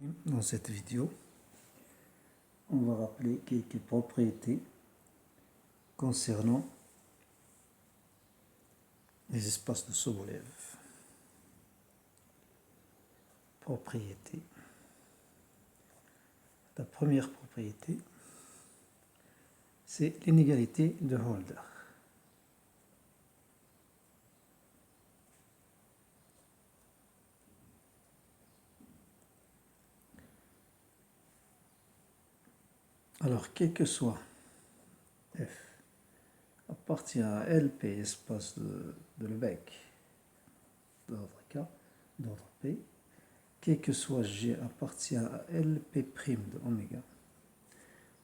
Dans cette vidéo, on va rappeler quelques propriétés concernant les espaces de Sobolev. Propriété. La première propriété, c'est l'inégalité de Holder. Alors, quel que soit f appartient à LP, espace de Lebesgue, dans notre cas, d'ordre P, quel que soit G appartient à LP' de oméga,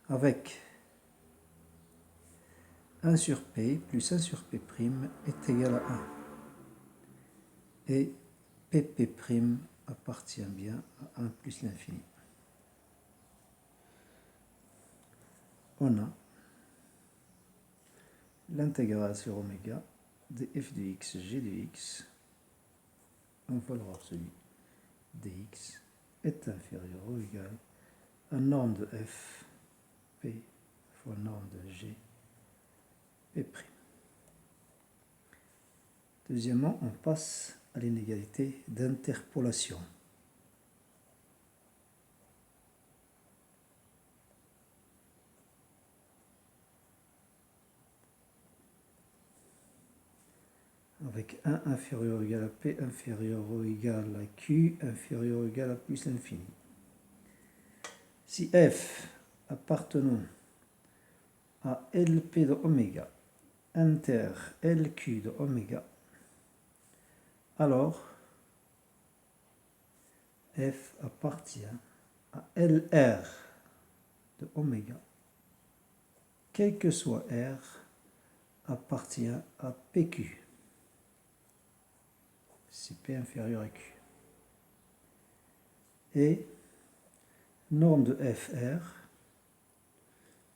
avec 1 sur P plus 1 sur P' est égal à 1. Et PP' appartient bien à 1 plus l'infini. On a l'intégrale sur oméga de f de x, g de x, en valeur absolue dx est inférieur ou égal à norme de f, p fois norme de g, p'. Deuxièmement, on passe à l'inégalité d'interpolation. Avec 1 inférieur ou égal à P inférieur ou égal à Q inférieur ou égal à plus l'infini. Si F appartenant à LP de oméga inter LQ de oméga, alors F appartient à LR de oméga, quel que soit R, appartient à PQ. Si P inférieur à Q. Et norme de FR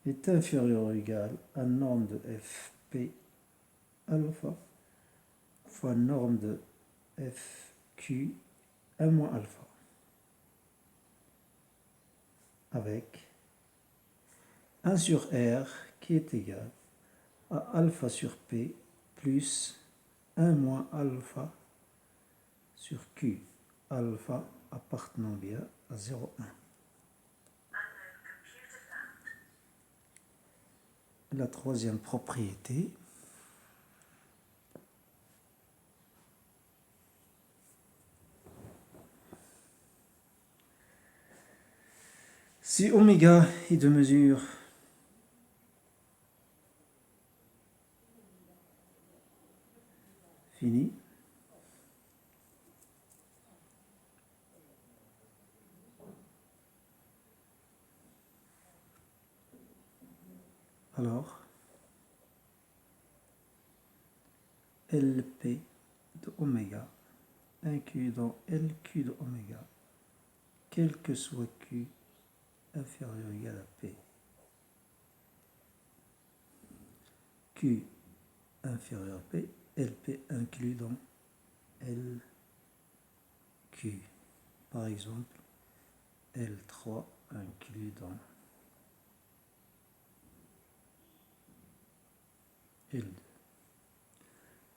est inférieur ou égal à norme de FP alpha fois norme de FQ 1 moins alpha. Avec 1 sur R qui est égal à alpha sur P plus 1 moins alpha sur Q, alpha appartenant bien à 0,1. La troisième propriété, si oméga est de mesure finie, alors LP de oméga inclus dans LQ de oméga, quel que soit Q inférieur ou égal à P. Q inférieur à P, LP inclus dans LQ. Par exemple, L3 inclus dans L2.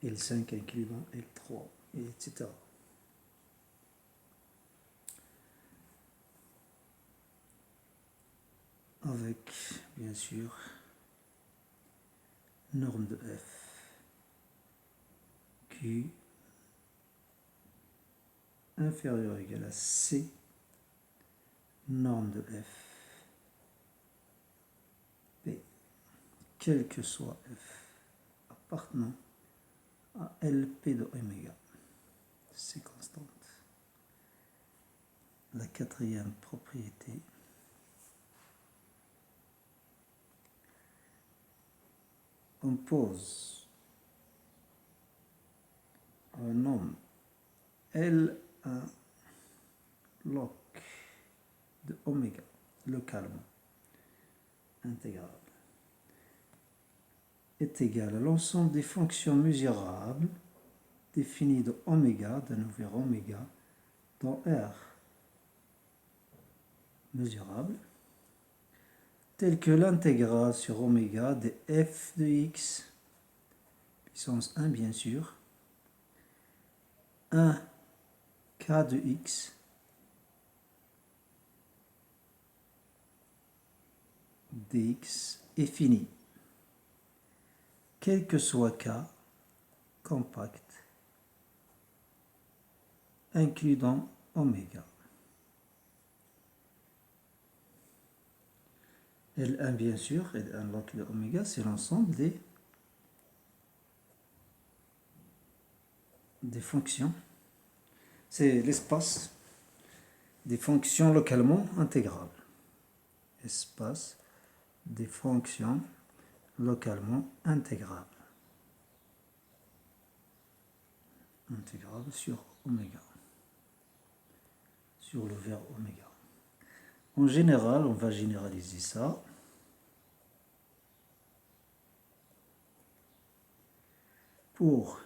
L5 inclus dans L3, etc. Avec, bien sûr, norme de F, Q inférieur ou égal à C, norme de F, P, quel que soit F appartenant à LP de oméga, c'est constante. La quatrième propriété, on pose un nom L1 log de oméga localement intégrable est égal à l'ensemble des fonctions mesurables définies de oméga, d'un ouvert oméga, dans R. mesurable, tel que l'intégrale sur oméga de f de x, puissance 1 bien sûr, 1 k de x dx est fini, quel que soit k, compact, incluant oméga. L1 bien sûr, L1 log de oméga, c'est l'ensemble des fonctions. C'est l'espace des fonctions localement intégrables. Espace des fonctions localement intégrables. Intégrables sur oméga. Sur le vers oméga. En général, on va généraliser ça. Pour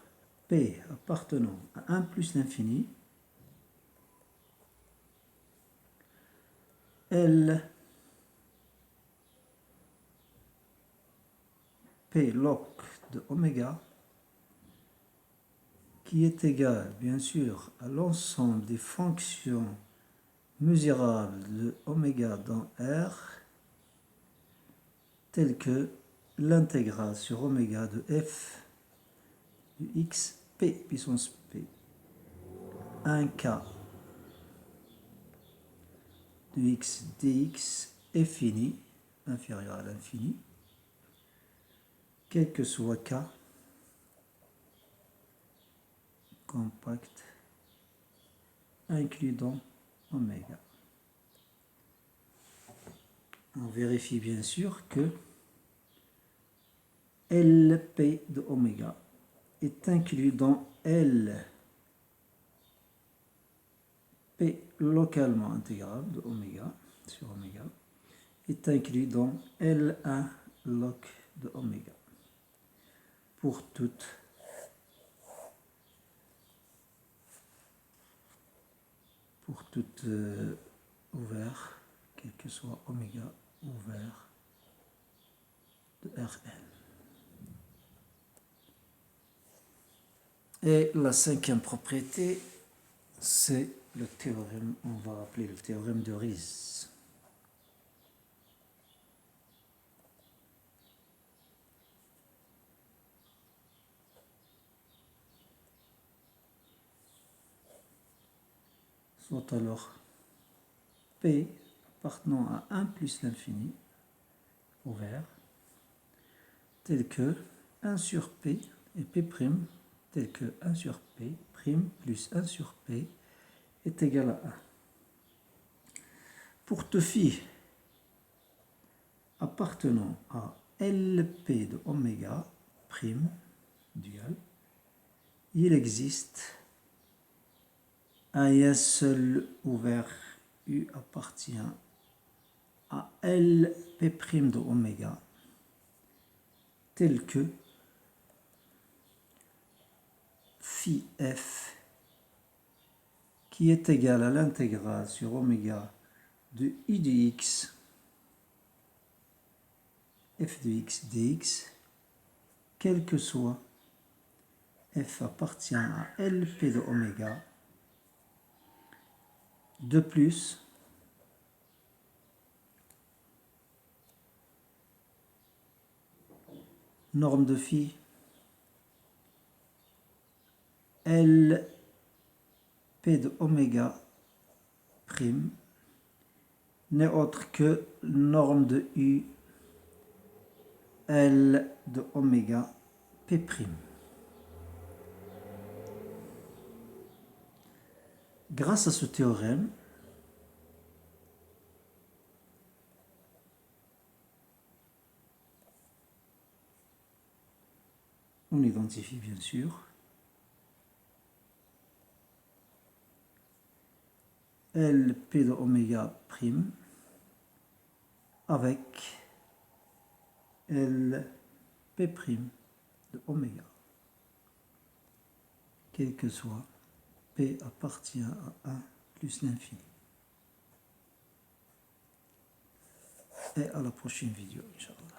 P appartenant à 1 plus l'infini, L P log de oméga qui est égal bien sûr à l'ensemble des fonctions mesurables de oméga dans R telles que l'intégrale sur oméga de f de x p puissance p 1k de x dx est fini, inférieur à l'infini, quel que soit k, compact, incluant oméga. On vérifie bien sûr que Lp de oméga est inclus dans L P localement intégrable de oméga sur oméga est inclus dans L1 log de oméga pour toute ouvert, quel que soit oméga ouvert de Rn. Et la cinquième propriété, c'est le théorème, on va appeler le théorème de Riesz. Soit alors P appartenant à 1 plus l'infini, ouvert, tel que 1 sur P et P', tel que 1 sur P' plus 1 sur P est égal à 1. Pour toute phi appartenant à Lp de oméga prime dual, il existe un seul ouvert U appartient à Lp' de oméga tel que phi f qui est égal à l'intégrale sur oméga de I de x f de x dx, quel que soit f appartient à Lp de oméga, de plus norme de phi Lp de oméga prime n'est autre que norme de U L de oméga P'. Grâce à ce théorème, on identifie bien sûr Lp de oméga prime avec Lp' de oméga, quel que soit P appartient à 1 plus l'infini. et à la prochaine vidéo, Inch'Allah.